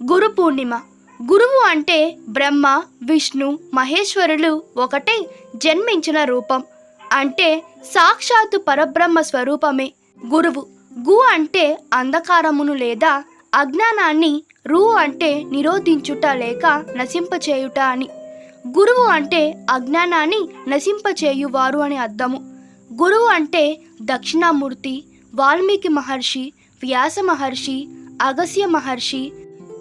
గురు పూర్ణిమ. గురువు అంటే బ్రహ్మ, విష్ణు, మహేశ్వరులు ఒకటే జన్మించిన రూపం. అంటే సాక్షాత్తు పరబ్రహ్మ స్వరూపమే గురువు. గు అంటే అంధకారమును లేదా అజ్ఞానాన్ని, రు అంటే నిరోధించుట లేక నశింపచేయుట అని. గురువు అంటే అజ్ఞానాన్ని నశింపచేయువారు అని అర్థము. గురువు అంటే దక్షిణామూర్తి, వాల్మీకి మహర్షి, వ్యాస మహర్షి, అగస్త్య మహర్షి,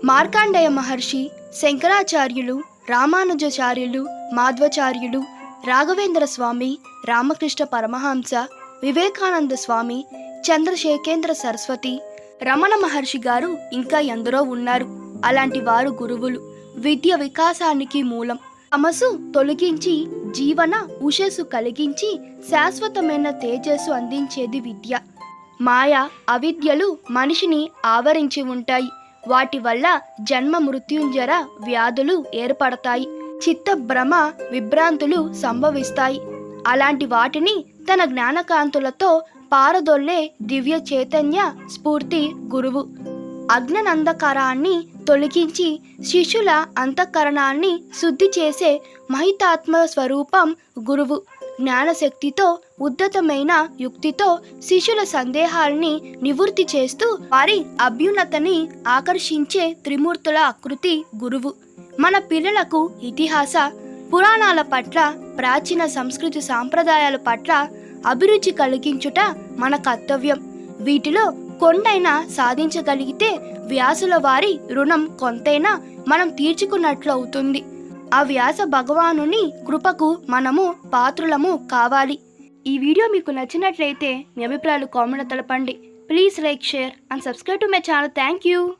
మార్కండేయ మహర్షి, శంకరాచార్యులు, రామానుజాచార్యులు, మాధ్వాచార్యులు, రాఘవేంద్ర స్వామి, రామకృష్ణ పరమహంస, వివేకానంద స్వామి, చంద్రశేఖేంద్ర సరస్వతి, రమణ మహర్షి గారు ఇంకా ఎందరో ఉన్నారు. అలాంటి వారు గురువులు. విద్య వికాసానికి మూలం. తమసు తొలగించి జీవన ఉషస్సు కలిగించి శాశ్వతమైన తేజస్సు అందించేది విద్య. మాయ, అవిద్యలు మనిషిని ఆవరించి ఉంటాయి. వాటి వల్ల జన్మ మృత్యుంజర వ్యాధులు ఏర్పడతాయి. చిత్త భ్రమ విభ్రాంతులు సంభవిస్తాయి. అలాంటి వాటిని తన జ్ఞానకాంతులతో పారదొల్లే దివ్య చైతన్య స్ఫూర్తి గురువు. అజ్ఞానంధకారాన్ని తొలగించి శిష్యుల అంతఃకరణాన్ని శుద్ధి చేసే మహితాత్మ స్వరూపం గురువు. జ్ఞానశక్తితో, ఉద్ధతమైన యుక్తితో శిష్యుల సందేహాల్ని నివృత్తి చేస్తూ వారి అభ్యున్నతని ఆకర్షించే త్రిమూర్తుల ఆకృతి గురువు. మన పిల్లలకు ఇతిహాస పురాణాల పట్ల, ప్రాచీన సంస్కృతి సాంప్రదాయాల పట్ల అభిరుచి కలిగించుట మన కర్తవ్యం. వీటిలో కొండైనా సాధించగలిగితే వ్యాసుల వారి రుణం కొంతైనా మనం తీర్చుకున్నట్లు అవుతుంది. ఆ వ్యాస భగవానుని కృపకు మనము పాత్రులము కావాలి. ఈ వీడియో మీకు నచ్చినట్లయితే మీ అభిప్రాయాలు కామెంట్ తెలపండి. Please like, share and subscribe to my channel. Thank you.